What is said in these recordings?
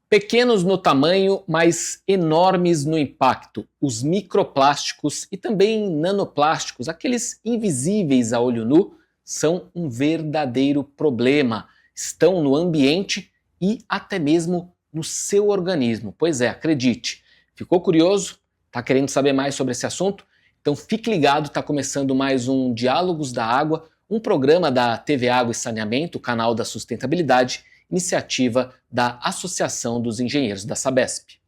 Pequenos no tamanho, mas enormes no impacto, os microplásticos e também nanoplásticos, aqueles invisíveis a olho nu, são um verdadeiro problema. Estão no ambiente e até mesmo no seu organismo. Pois é, acredite. Ficou curioso? Está querendo saber mais sobre esse assunto? Então fique ligado, está começando mais um Diálogos da Água, um programa da TV Água e Saneamento, o canal da sustentabilidade, iniciativa da Associação dos Engenheiros da Sabesp.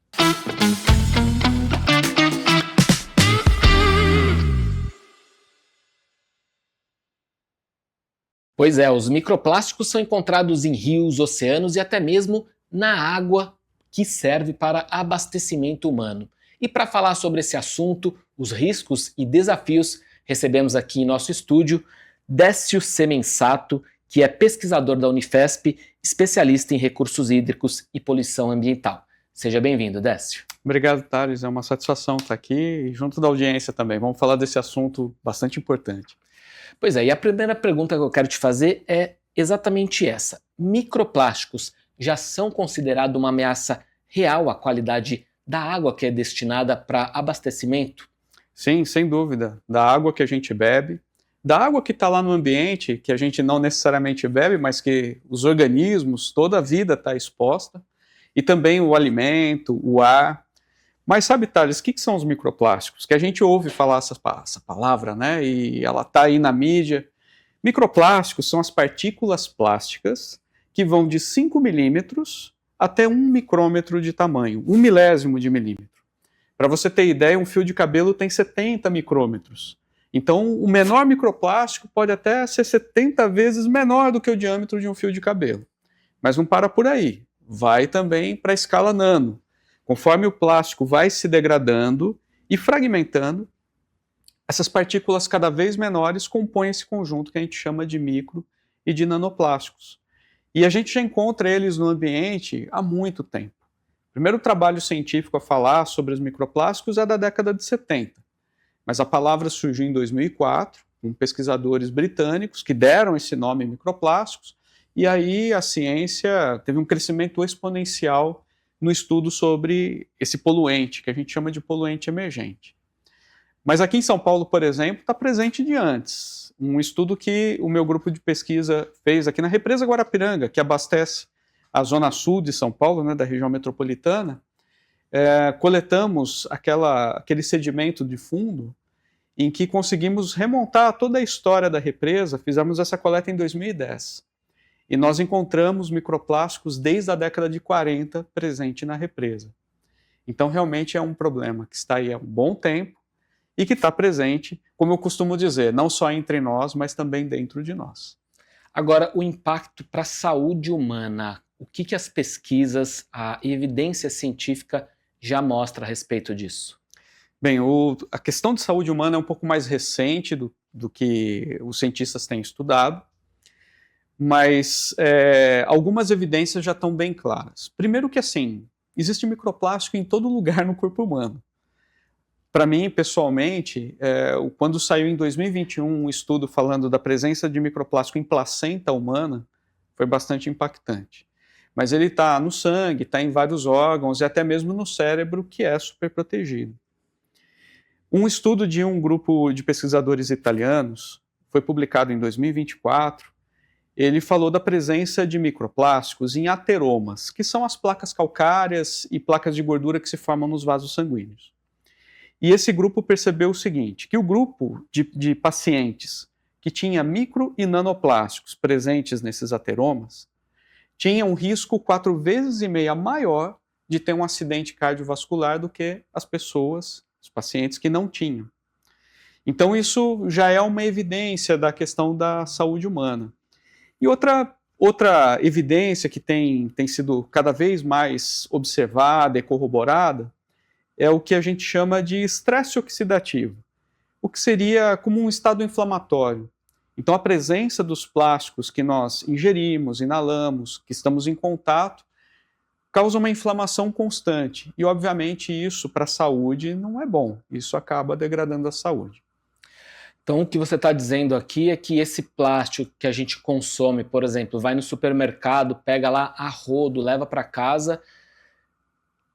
Pois é, os microplásticos são encontrados em rios, oceanos e até mesmo na água que serve para abastecimento humano. E para falar sobre esse assunto, os riscos e desafios, recebemos aqui em nosso estúdio Décio Semensato, que é pesquisador da Unifesp, especialista em recursos hídricos e poluição ambiental. Seja bem-vindo, Décio. Obrigado, Thales. É uma satisfação estar aqui e junto da audiência também. Vamos falar desse assunto bastante importante. Pois é, e a primeira pergunta que eu quero te fazer é exatamente essa. Microplásticos já são considerados uma ameaça real à qualidade da água que é destinada para abastecimento? Sim, sem dúvida. Da água que a gente bebe, da água que está lá no ambiente, que a gente não necessariamente bebe, mas que os organismos, toda a vida está exposta, e também o alimento, o ar. Mas sabe, Thales, o que são os microplásticos? Que a gente ouve falar essa palavra, né? E ela está aí na mídia. Microplásticos são as partículas plásticas que vão de 5 milímetros até 1 micrômetro de tamanho, 1 milésimo de milímetro. Para você ter ideia, um fio de cabelo tem 70 micrômetros. Então, o menor microplástico pode até ser 70 vezes menor do que o diâmetro de um fio de cabelo. Mas não para por aí. Vai também para a escala nano. Conforme o plástico vai se degradando e fragmentando, essas partículas cada vez menores compõem esse conjunto que a gente chama de micro e de nanoplásticos. E a gente já encontra eles no ambiente há muito tempo. O primeiro trabalho científico a falar sobre os microplásticos é da década de 70. Mas a palavra surgiu em 2004, com pesquisadores britânicos que deram esse nome microplásticos, e aí a ciência teve um crescimento exponencial no estudo sobre esse poluente, que a gente chama de poluente emergente. Mas aqui em São Paulo, por exemplo, está presente de antes. Um estudo que o meu grupo de pesquisa fez aqui na Represa Guarapiranga, que abastece a zona sul de São Paulo, né, da região metropolitana. Coletamos aquele sedimento de fundo em que conseguimos remontar toda a história da represa. Fizemos essa coleta em 2010. E nós encontramos microplásticos desde a década de 40 presente na represa. Então, realmente é um problema que está aí há um bom tempo e que está presente, como eu costumo dizer, não só entre nós, mas também dentro de nós. Agora, o impacto para a saúde humana, o que as pesquisas, a evidência científica já mostra a respeito disso? Bem, a questão de saúde humana é um pouco mais recente do que os cientistas têm estudado, mas algumas evidências já estão bem claras. Primeiro que, assim, existe microplástico em todo lugar no corpo humano. Para mim, pessoalmente, quando saiu em 2021 um estudo falando da presença de microplástico em placenta humana, foi bastante impactante. Mas ele está no sangue, está em vários órgãos e até mesmo no cérebro, que é super protegido. Um estudo de um grupo de pesquisadores italianos, foi publicado em 2024, ele falou da presença de microplásticos em ateromas, que são as placas calcárias e placas de gordura que se formam nos vasos sanguíneos. E esse grupo percebeu o seguinte, que o grupo de pacientes que tinha micro e nanoplásticos presentes nesses ateromas tinha um risco 4,5 vezes maior de ter um acidente cardiovascular do que as pessoas, os pacientes que não tinham. Então isso já é uma evidência da questão da saúde humana. E outra evidência que tem sido cada vez mais observada e corroborada é o que a gente chama de estresse oxidativo, o que seria como um estado inflamatório. Então a presença dos plásticos que nós ingerimos, inalamos, que estamos em contato, causa uma inflamação constante. E obviamente isso para a saúde não é bom, isso acaba degradando a saúde. Então, o que você está dizendo aqui é que esse plástico que a gente consome, por exemplo, vai no supermercado, pega lá a rodo, leva para casa,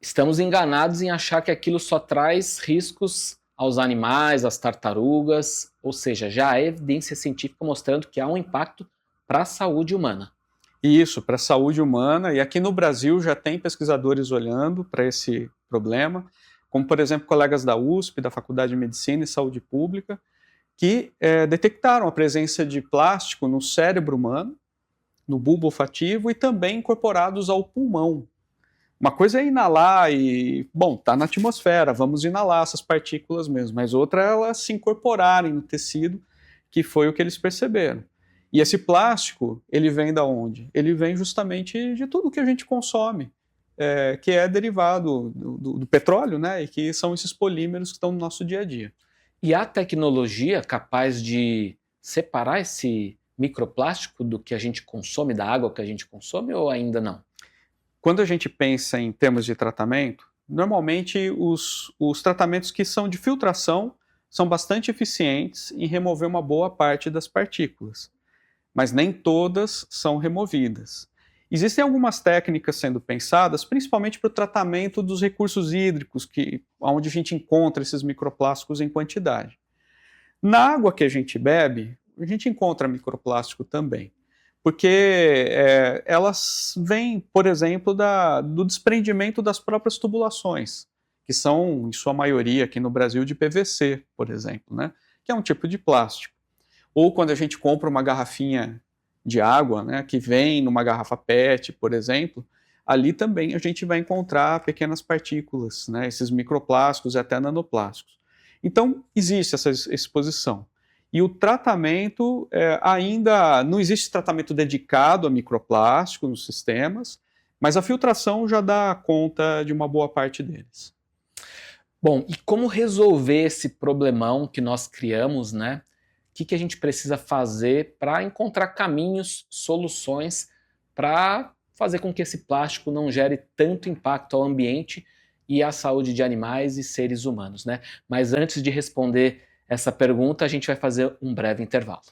estamos enganados em achar que aquilo só traz riscos aos animais, às tartarugas, ou seja, já há evidência científica mostrando que há um impacto para a saúde humana. Isso, para a saúde humana, e aqui no Brasil já tem pesquisadores olhando para esse problema, como por exemplo colegas da USP, da Faculdade de Medicina e Saúde Pública, que detectaram a presença de plástico no cérebro humano, no bulbo olfativo e também incorporados ao pulmão. Uma coisa é inalar e, bom, está na atmosfera, vamos inalar essas partículas mesmo, mas outra é elas se incorporarem no tecido, que foi o que eles perceberam. E esse plástico, ele vem da onde? Ele vem justamente de tudo que a gente consome, que é derivado do petróleo, né? E que são esses polímeros que estão no nosso dia a dia. E há tecnologia capaz de separar esse microplástico do que a gente consome, da água que a gente consome, ou ainda não? Quando a gente pensa em termos de tratamento, normalmente os tratamentos que são de filtração são bastante eficientes em remover uma boa parte das partículas, mas nem todas são removidas. Existem algumas técnicas sendo pensadas, principalmente para o tratamento dos recursos hídricos, onde a gente encontra esses microplásticos em quantidade. Na água que a gente bebe, a gente encontra microplástico também, porque elas vêm, por exemplo, do desprendimento das próprias tubulações, que são, em sua maioria, aqui no Brasil, de PVC, por exemplo, né? Que é um tipo de plástico. Ou quando a gente compra uma garrafinha de água, né, que vem numa garrafa PET, por exemplo, ali também a gente vai encontrar pequenas partículas, né, esses microplásticos e até nanoplásticos. Então, existe essa exposição. E o tratamento, ainda não existe tratamento dedicado a microplástico nos sistemas, mas a filtração já dá conta de uma boa parte deles. Bom, e como resolver esse problemão que nós criamos, né? O que a gente precisa fazer para encontrar caminhos, soluções para fazer com que esse plástico não gere tanto impacto ao ambiente e à saúde de animais e seres humanos, né? Mas antes de responder essa pergunta, a gente vai fazer um breve intervalo.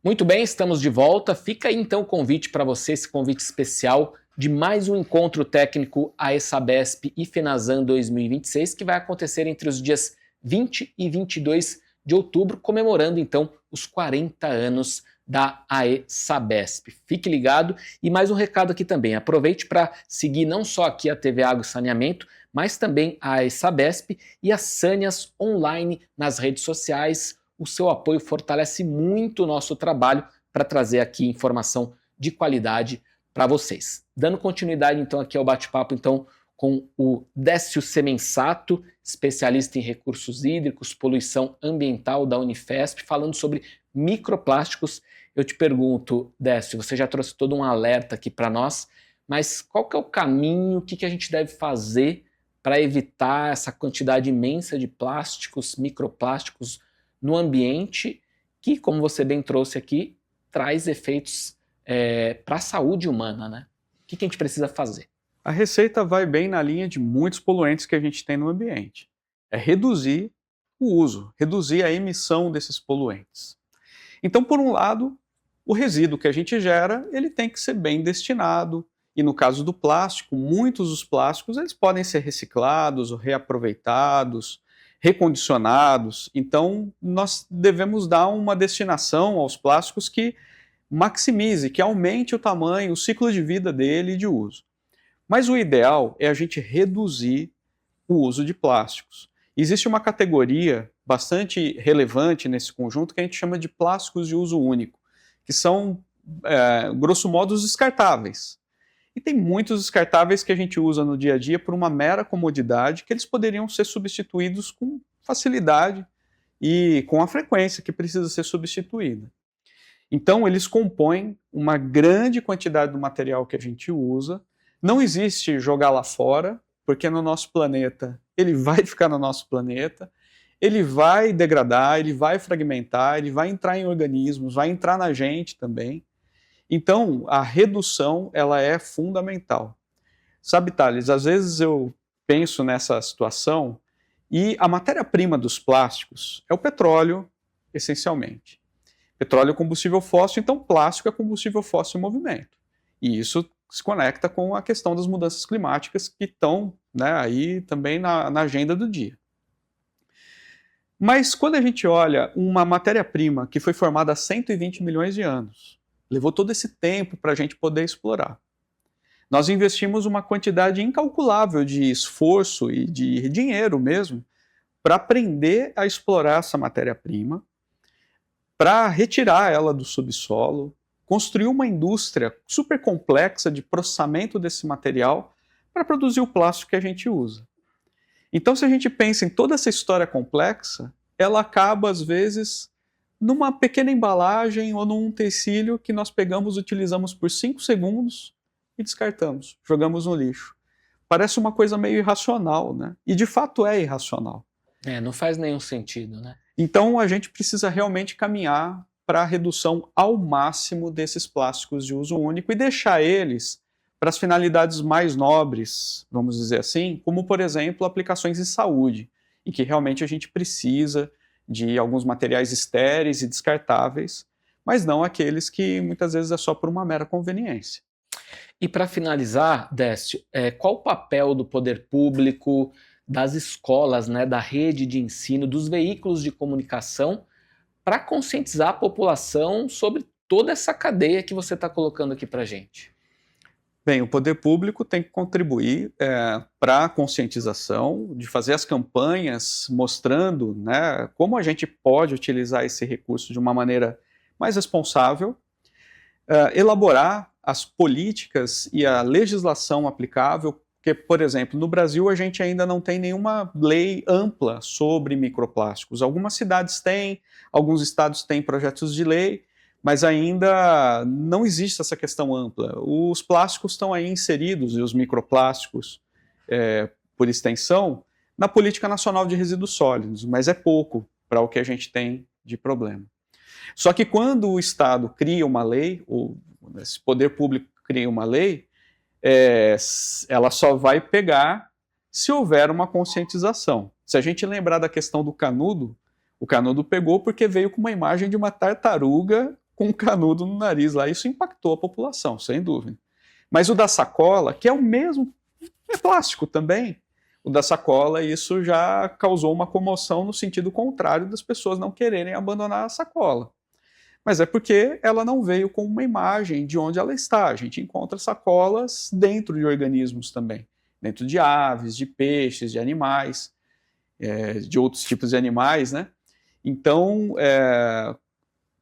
Muito bem, estamos de volta. Fica aí então o convite para você, esse convite especial de mais um encontro técnico AESABESP e FENASAN 2026, que vai acontecer entre os dias 20 e 22 de outubro, comemorando então os 40 anos da AESABESP. Fique ligado e mais um recado aqui também. Aproveite para seguir não só aqui a TV Água e Saneamento, mas também a AESABESP e a Sanias Online nas redes sociais. O seu apoio fortalece muito o nosso trabalho para trazer aqui informação de qualidade para vocês. Dando continuidade então aqui ao bate-papo então com o Décio Semensato, especialista em recursos hídricos, poluição ambiental da Unifesp, falando sobre microplásticos. Eu te pergunto, Décio, você já trouxe todo um alerta aqui para nós, mas qual que é o caminho, o que a gente deve fazer para evitar essa quantidade imensa de plásticos, microplásticos no ambiente, que, como você bem trouxe aqui, traz efeitos para a saúde humana, né? O que a gente precisa fazer? A receita vai bem na linha de muitos poluentes que a gente tem no ambiente. É reduzir o uso, reduzir a emissão desses poluentes. Então, por um lado, o resíduo que a gente gera, ele tem que ser bem destinado. E no caso do plástico, muitos dos plásticos eles podem ser reciclados ou reaproveitados, recondicionados. Então, nós devemos dar uma destinação aos plásticos que maximize, que aumente o tamanho, o ciclo de vida dele e de uso. Mas o ideal é a gente reduzir o uso de plásticos. Existe uma categoria bastante relevante nesse conjunto que a gente chama de plásticos de uso único, que são, grosso modo, os descartáveis. E tem muitos descartáveis que a gente usa no dia a dia por uma mera comodidade, que eles poderiam ser substituídos com facilidade e com a frequência que precisa ser substituída. Então, eles compõem uma grande quantidade do material que a gente usa. Não existe jogar lá fora, porque no nosso planeta, ele vai ficar no nosso planeta, ele vai degradar, ele vai fragmentar, ele vai entrar em organismos, vai entrar na gente também. Então, a redução, ela é fundamental. Sabe, Thales, às vezes eu penso nessa situação e a matéria-prima dos plásticos é o petróleo, essencialmente. Petróleo é combustível fóssil, então plástico é combustível fóssil em movimento. E isso se conecta com a questão das mudanças climáticas que estão, né, aí também na agenda do dia. Mas quando a gente olha uma matéria-prima que foi formada há 120 milhões de anos, levou todo esse tempo para a gente poder explorar. Nós investimos uma quantidade incalculável de esforço e de dinheiro mesmo para aprender a explorar essa matéria-prima, para retirar ela do subsolo, construir uma indústria super complexa de processamento desse material para produzir o plástico que a gente usa. Então, se a gente pensa em toda essa história complexa, ela acaba, às vezes, numa pequena embalagem ou num utensílio que nós pegamos, utilizamos por 5 segundos e descartamos, jogamos no lixo. Parece uma coisa meio irracional, né? E de fato é irracional. Não faz nenhum sentido, né? Então a gente precisa realmente caminhar para a redução ao máximo desses plásticos de uso único e deixar eles para as finalidades mais nobres, vamos dizer assim, como por exemplo aplicações em saúde, em que realmente a gente precisa de alguns materiais estéreis e descartáveis, mas não aqueles que muitas vezes é só por uma mera conveniência. E para finalizar, Décio, qual o papel do poder público, das escolas, né, da rede de ensino, dos veículos de comunicação para conscientizar a população sobre toda essa cadeia que você está colocando aqui para a gente? Bem, o poder público tem que contribuir para a conscientização, de fazer as campanhas mostrando, né, como a gente pode utilizar esse recurso de uma maneira mais responsável, elaborar as políticas e a legislação aplicável, porque, por exemplo, no Brasil a gente ainda não tem nenhuma lei ampla sobre microplásticos. Algumas cidades têm, alguns estados têm projetos de lei, mas ainda não existe essa questão ampla. Os plásticos estão aí inseridos, e os microplásticos, por extensão, na Política Nacional de Resíduos Sólidos, mas é pouco para o que a gente tem de problema. Só que quando o Estado cria uma lei, ou esse poder público cria uma lei, ela só vai pegar se houver uma conscientização. Se a gente lembrar da questão do canudo, o canudo pegou porque veio com uma imagem de uma tartaruga com um canudo no nariz lá. Isso impactou a população, sem dúvida. Mas o da sacola, que é o mesmo, é plástico também. O da sacola, isso já causou uma comoção no sentido contrário das pessoas não quererem abandonar a sacola. Mas é porque ela não veio com uma imagem de onde ela está. A gente encontra sacolas dentro de organismos também. Dentro de aves, de peixes, de animais, de outros tipos de animais, né? Então,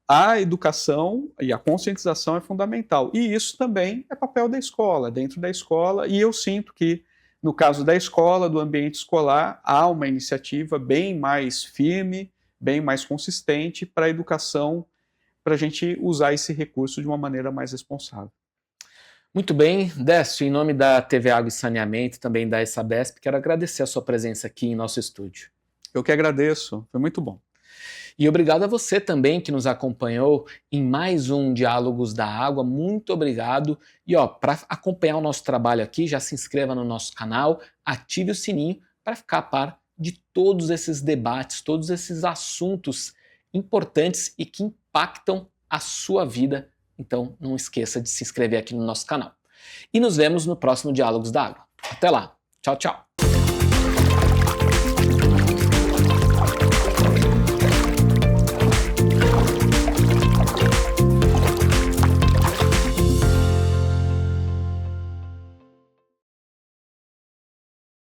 a educação e a conscientização é fundamental. E isso também é papel da escola, dentro da escola. E eu sinto que, no caso da escola, do ambiente escolar, há uma iniciativa bem mais firme, bem mais consistente para a educação, para a gente usar esse recurso de uma maneira mais responsável. Muito bem, Décio, em nome da TV Água e Saneamento, também da Sabesp, quero agradecer a sua presença aqui em nosso estúdio. Eu que agradeço, foi muito bom. E obrigado a você também que nos acompanhou em mais um Diálogos da Água, muito obrigado. E para acompanhar o nosso trabalho aqui, já se inscreva no nosso canal, ative o sininho para ficar a par de todos esses debates, todos esses assuntos importantes e que impactam a sua vida. Então não esqueça de se inscrever aqui no nosso canal. E nos vemos no próximo Diálogos da Água. Até lá. Tchau, tchau.